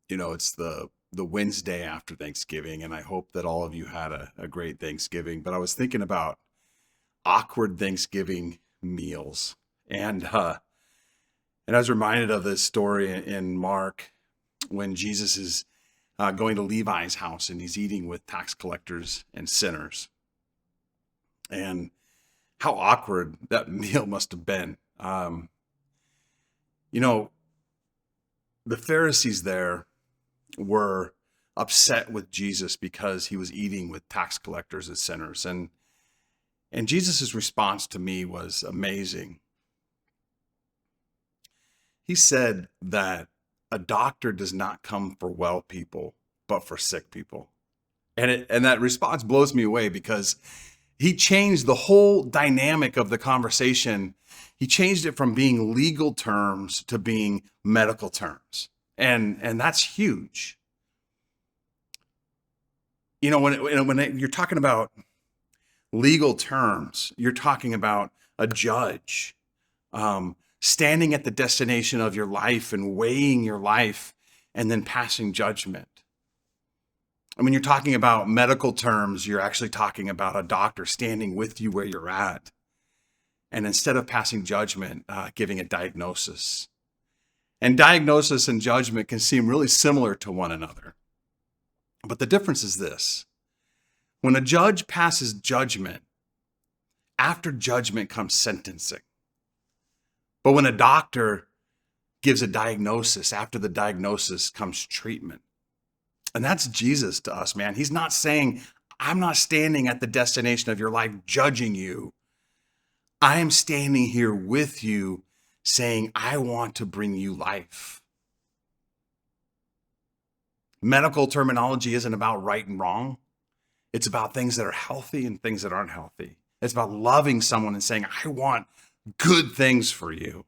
It's the Wednesday after Thanksgiving, and I hope that all of you had a great Thanksgiving. But I was thinking about awkward Thanksgiving meals, and I was reminded of this story in Mark when Jesus is going to Levi's house and he's eating with tax collectors and sinners, and how awkward that meal must have been. You know, the Pharisees there were upset with Jesus because he was eating with tax collectors and sinners. And Jesus' response to me was amazing. He said that a doctor does not come for well people, but for sick people. And that response blows me away because he changed the whole dynamic of the conversation. He changed it from being legal terms to being medical terms. And that's huge. When you're talking about legal terms, you're talking about a judge standing at the destination of your life and weighing your life and then passing judgment. And when you're talking about medical terms, you're actually talking about a doctor standing with you where you're at. And instead of passing judgment, giving a diagnosis. And diagnosis and judgment can seem really similar to one another. But the difference is this. When a judge passes judgment, after judgment comes sentencing. But when a doctor gives a diagnosis, after the diagnosis comes treatment. And that's Jesus to us, man. He's not saying, I'm not standing at the destination of your life judging you. I am standing here with you saying, I want to bring you life. Medical terminology isn't about right and wrong. It's about things that are healthy and things that aren't healthy. It's about loving someone and saying, I want good things for you.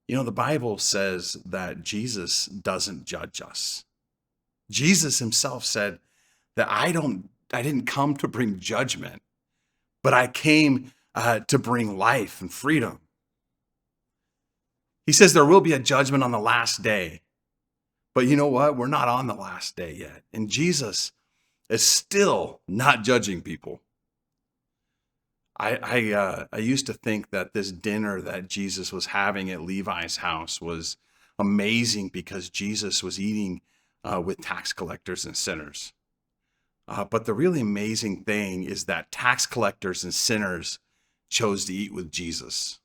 The Bible says that Jesus doesn't judge us. Jesus himself said that I didn't come to bring judgment, but I came to bring life and freedom. He says there will be a judgment on the last day. But you know what? We're not on the last day yet. And Jesus is still not judging people. I used to think that this dinner that Jesus was having at Levi's house was amazing because Jesus was eating with tax collectors and sinners. But the really amazing thing is that tax collectors and sinners chose to eat with Jesus.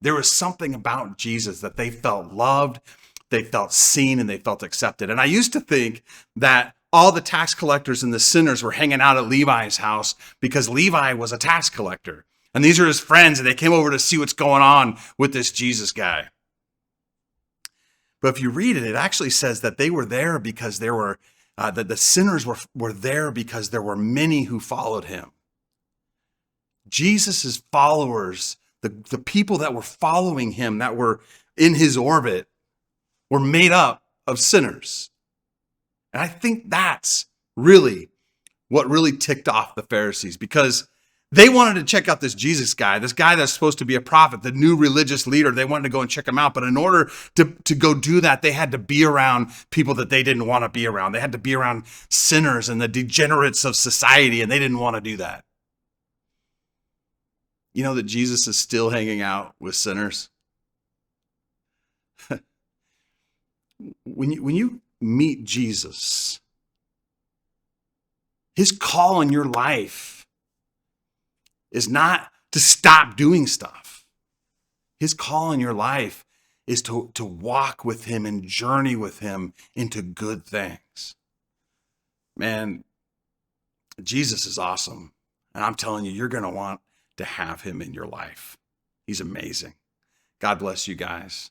There was something about Jesus that they felt loved, they felt seen, and they felt accepted. And I used to think that all the tax collectors and the sinners were hanging out at Levi's house because Levi was a tax collector. And these are his friends, and they came over to see what's going on with this Jesus guy. But if you read it, it actually says that they were there because that the sinners were there because there were many who followed him. Jesus's followers, the people that were following him, that were in his orbit, were made up of sinners. And I think that's really what really ticked off the Pharisees, because they wanted to check out this Jesus guy, this guy that's supposed to be a prophet, the new religious leader. They wanted to go and check him out. But in order to go do that, they had to be around people that they didn't want to be around. They had to be around sinners and the degenerates of society, and they didn't want to do that. You know that Jesus is still hanging out with sinners? When you meet Jesus, his call in your life is not to stop doing stuff. His call in your life is to walk with him and journey with him into good things. Man, Jesus is awesome. And I'm telling you, you're going to want to have him in your life. He's amazing. God bless you guys.